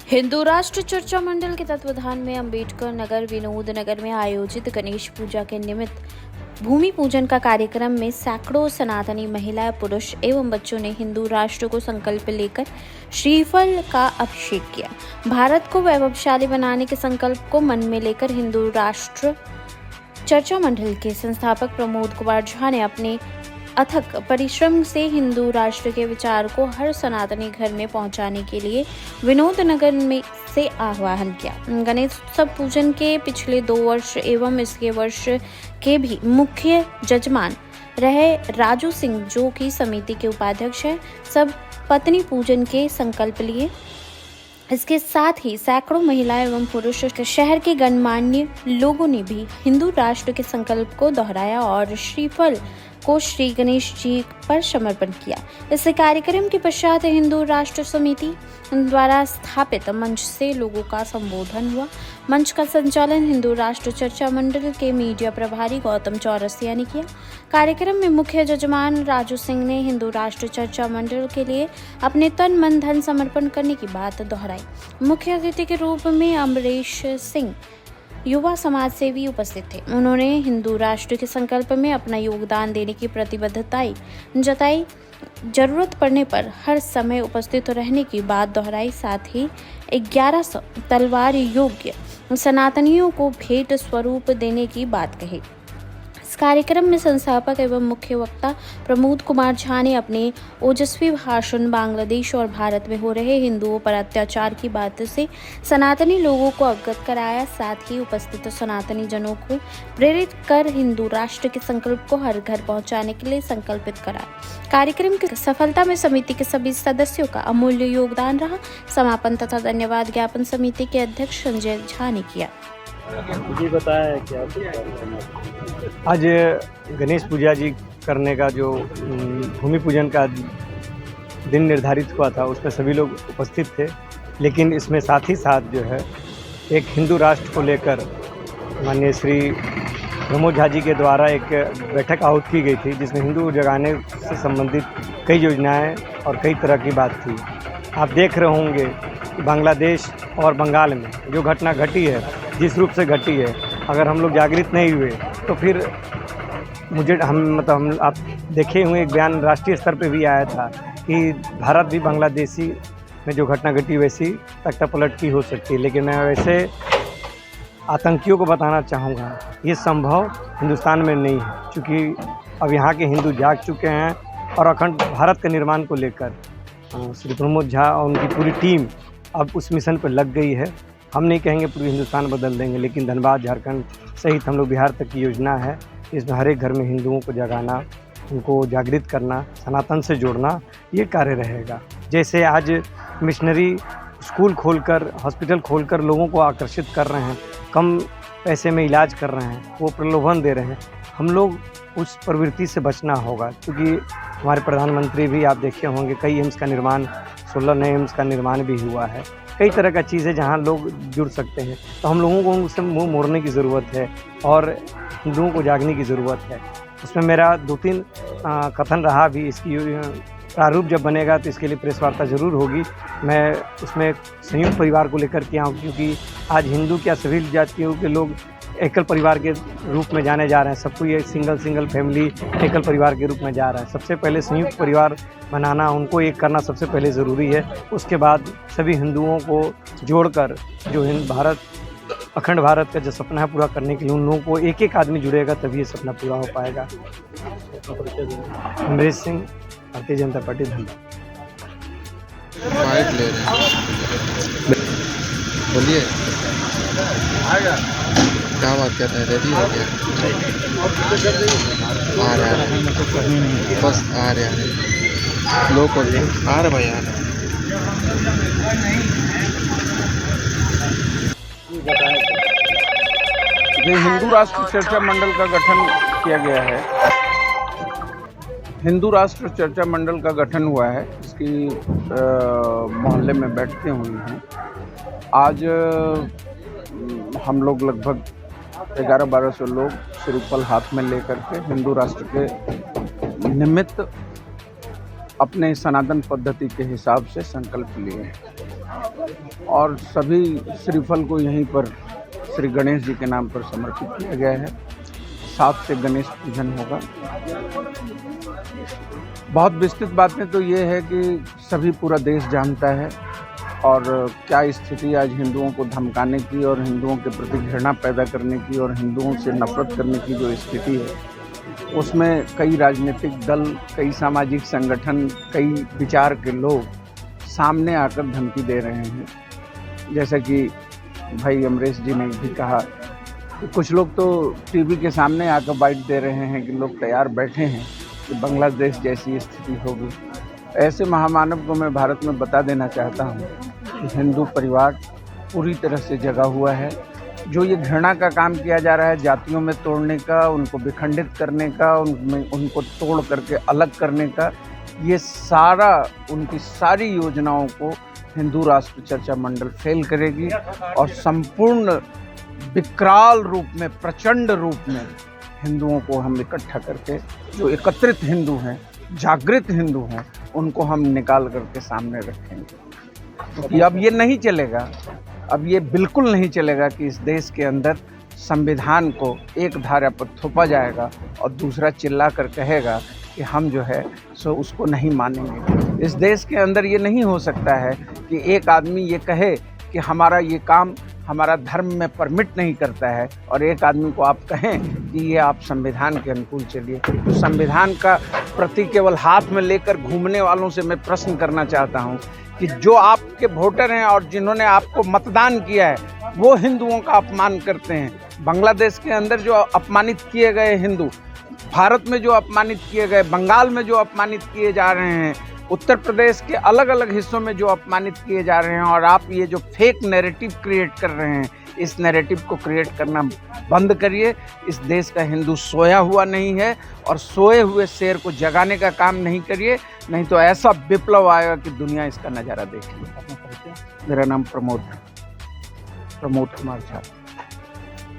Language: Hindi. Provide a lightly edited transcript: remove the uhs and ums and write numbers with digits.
हिंदू राष्ट्र चर्चा मंडल के तत्वाधान में अंबेडकर नगर विनोद नगर में आयोजित गणेश पूजा के निमित्त भूमि पूजन का कार्यक्रम में सैकड़ों सनातनी महिला, पुरुष एवं बच्चों ने हिंदू राष्ट्र को संकल्प लेकर श्रीफल का अभिषेक किया। भारत को वैभवशाली बनाने के संकल्प को मन में लेकर हिंदू राष्ट्र चर्चा मंडल के संस्थापक प्रमोद कुमार झा ने अपने अथक परिश्रम से हिंदू राष्ट्र के विचार को हर सनातनी घर में पहुंचाने के लिए विनोद नगर में से आह्वान किया। गणेश उत्सव पूजन के पिछले 2 वर्ष एवं इसके वर्ष के भी मुख्य जजमान रहे राजू सिंह, जो कि समिति के उपाध्यक्ष हैं, सब पत्नी पूजन के संकल्प लिए। इसके साथ ही सैकड़ों महिलाएं एवं पुरुष शहर के गणमान्य लोगों ने भी हिंदू राष्ट्र के संकल्प को दोहराया और श्रीफल को श्री गणेश जी पर समर्पण किया। इस कार्यक्रम के पश्चात हिंदू राष्ट्र समिति द्वारा स्थापित मंच से लोगों का संबोधन हुआ। मंच का संचालन हिंदू राष्ट्र चर्चा मंडल के मीडिया प्रभारी गौतम चौरसिया ने किया। कार्यक्रम में मुख्य जजमान राजू सिंह ने हिंदू राष्ट्र चर्चा मंडल के लिए अपने तन मन धन समर्पण करने की बात दोहराई। मुख्य अतिथि के रूप में अमरीश सिंह युवा समाज सेवी उपस्थित थे। उन्होंने हिंदू राष्ट्र के संकल्प में अपना योगदान देने की प्रतिबद्धता जताई। जरूरत पड़ने पर हर समय उपस्थित रहने की बात दोहराई। साथ ही 1100 तलवार योग्य सनातनियों को भेंट स्वरूप देने की बात कही। इस कार्यक्रम में संस्थापक एवं मुख्य वक्ता प्रमोद कुमार झा ने अपने ओजस्वी भाषण बांग्लादेश और भारत में हो रहे हिंदुओं पर अत्याचार की बात से सनातनी लोगों को अवगत कराया। साथ ही उपस्थित सनातनी जनों को प्रेरित कर हिंदू राष्ट्र के संकल्प को हर घर पहुंचाने के लिए संकल्पित कराया। कार्यक्रम की सफलता में समिति के सभी सदस्यों का अमूल्य योगदान रहा। समापन तथा धन्यवाद ज्ञापन समिति के अध्यक्ष संजय झा ने किया। जी बताया क्या आज गणेश पूजा जी करने का जो भूमि पूजन का दिन निर्धारित हुआ था, उसमें सभी लोग उपस्थित थे, लेकिन इसमें साथ ही साथ जो है एक हिंदू राष्ट्र को लेकर माननीय श्री प्रमोद झा जी के द्वारा एक बैठक आहूत की गई थी, जिसमें हिंदू जगाने से संबंधित कई योजनाएं और कई तरह की बात थी। आप देख रहे होंगे कि बांग्लादेश और बंगाल में जो घटना घटी है, जिस रूप से घटी है, अगर हम लोग जागृत नहीं हुए तो फिर हम आप देखे हुए एक बयान राष्ट्रीय स्तर पे भी आया था कि भारत भी बांग्लादेशी में जो घटना घटी वैसी तख्तापलट की हो सकती है। लेकिन मैं वैसे आतंकियों को बताना चाहूँगा, ये संभव हिंदुस्तान में नहीं है, क्योंकि अब यहाँ के हिंदू जाग चुके हैं और अखंड भारत के निर्माण को लेकर श्री प्रमोद झा और उनकी पूरी टीम अब उस मिशन पर लग गई है। हम नहीं कहेंगे पूरी हिंदुस्तान बदल देंगे, लेकिन धनबाद, झारखंड सहित हम लोग बिहार तक की योजना है। इसमें हर एक घर में हिंदुओं को जगाना, उनको जागृत करना, सनातन से जोड़ना, ये कार्य रहेगा। जैसे आज मिशनरी स्कूल खोलकर, हॉस्पिटल खोलकर लोगों को आकर्षित कर रहे हैं, कम पैसे में इलाज कर रहे हैं, वो प्रलोभन दे रहे हैं, हम लोग उस प्रवृत्ति से बचना होगा। क्योंकि हमारे प्रधानमंत्री भी आप देखे होंगे, कई एम्स का निर्माण, 16 नए एम्स का निर्माण भी हुआ है। कई तरह का चीज़ें जहाँ लोग जुड़ सकते हैं, तो हम लोगों को उनसे मुँह मोड़ने की ज़रूरत है और हिंदुओं को जागने की ज़रूरत है। उसमें मेरा 2-3 कथन रहा भी। इसकी प्रारूप जब बनेगा तो इसके लिए प्रेस वार्ता ज़रूर होगी। मैं उसमें संयुक्त परिवार को लेकर के आऊँ, क्योंकि आज हिंदू क्या सभी जातियों के लोग एकल परिवार के रूप में जाने जा रहे हैं। सबको ये सिंगल फैमिली एकल परिवार के रूप में जा रहा है। सबसे पहले संयुक्त परिवार बनाना, उनको एक करना सबसे पहले ज़रूरी है। उसके बाद सभी हिंदुओं को जोड़कर जो भारत, अखंड भारत का जो सपना है पूरा करने के लिए उन लोगों को एक आदमी जुड़ेगा, तभी ये सपना पूरा हो पाएगा। अमरीश सिंह, भारतीय जनता पार्टी, धन्यवाद। बोलिए क्या बात कहते हैं? रेडी हो गया? आ रहा है, बस आ रहा है, लोग आ रहे भाई, आ रहे। ये हिंदू राष्ट्र चर्चा मंडल का गठन किया गया है। हिंदू राष्ट्र चर्चा मंडल का गठन हुआ है, इसकी मोहल्ले में बैठकें हुई हैं। आज हम लोग लगभग 1100-1200 लोग श्रीफल हाथ में लेकर के हिंदू राष्ट्र के निमित्त अपने सनातन पद्धति के हिसाब से संकल्प लिए हैं और सभी श्रीफल को यहीं पर श्री गणेश जी के नाम पर समर्पित किया गया है। 7 से गणेश पूजन होगा। बहुत विस्तृत बातें तो ये है कि सभी पूरा देश जानता है और क्या स्थिति आज हिंदुओं को धमकाने की और हिंदुओं के प्रति घृणा पैदा करने की और हिंदुओं से नफरत करने की जो स्थिति है, उसमें कई राजनीतिक दल, कई सामाजिक संगठन, कई विचार के लोग सामने आकर धमकी दे रहे हैं। जैसा कि भाई अमरेश जी ने भी कहा कि कुछ लोग तो टीवी के सामने आकर बाइट दे रहे हैं कि लोग तैयार बैठे हैं कि बांग्लादेश जैसी स्थिति होगी। ऐसे महामानव को मैं भारत में बता देना चाहता हूँ कि हिंदू परिवार पूरी तरह से जगा हुआ है। जो ये घृणा का काम किया जा रहा है, जातियों में तोड़ने का, उनको विखंडित करने का, उनको तोड़ करके अलग करने का, ये सारा उनकी सारी योजनाओं को हिंदू राष्ट्र चर्चा मंडल फेल करेगी और संपूर्ण विकराल रूप में, प्रचंड रूप में हिंदुओं को हम इकट्ठा करके, जो एकत्रित हिंदू हैं, जागृत हिंदू हैं, उनको हम निकाल करके सामने रखेंगे। क्योंकि अब ये नहीं चलेगा, अब ये बिल्कुल नहीं चलेगा कि इस देश के अंदर संविधान को एक धारा पर थोपा जाएगा और दूसरा चिल्ला कर कहेगा कि हम जो है सो उसको नहीं मानेंगे। इस देश के अंदर ये नहीं हो सकता है कि एक आदमी ये कहे कि हमारा ये काम हमारा धर्म में परमिट नहीं करता है और एक आदमी को आप कहें कि ये आप संविधान के अनुकूल चलिए। तो संविधान का प्रति केवल हाथ में लेकर घूमने वालों से मैं प्रश्न करना चाहता हूँ कि जो आपके वोटर हैं और जिन्होंने आपको मतदान किया है, वो हिंदुओं का अपमान करते हैं। बांग्लादेश के अंदर जो अपमानित किए गए हिंदू, भारत में जो अपमानित किए गए, बंगाल में जो अपमानित किए जा रहे हैं, उत्तर प्रदेश के अलग अलग हिस्सों में जो अपमानित किए जा रहे हैं, और आप ये जो फेक नैरेटिव क्रिएट कर रहे हैं, इस नैरेटिव को क्रिएट करना बंद करिए। इस देश का हिंदू सोया हुआ नहीं है और सोए हुए शेर को जगाने का काम नहीं करिए, नहीं तो ऐसा विप्लव आएगा कि दुनिया इसका नज़ारा देखेगी। मेरा नाम प्रमोद कुमार झा।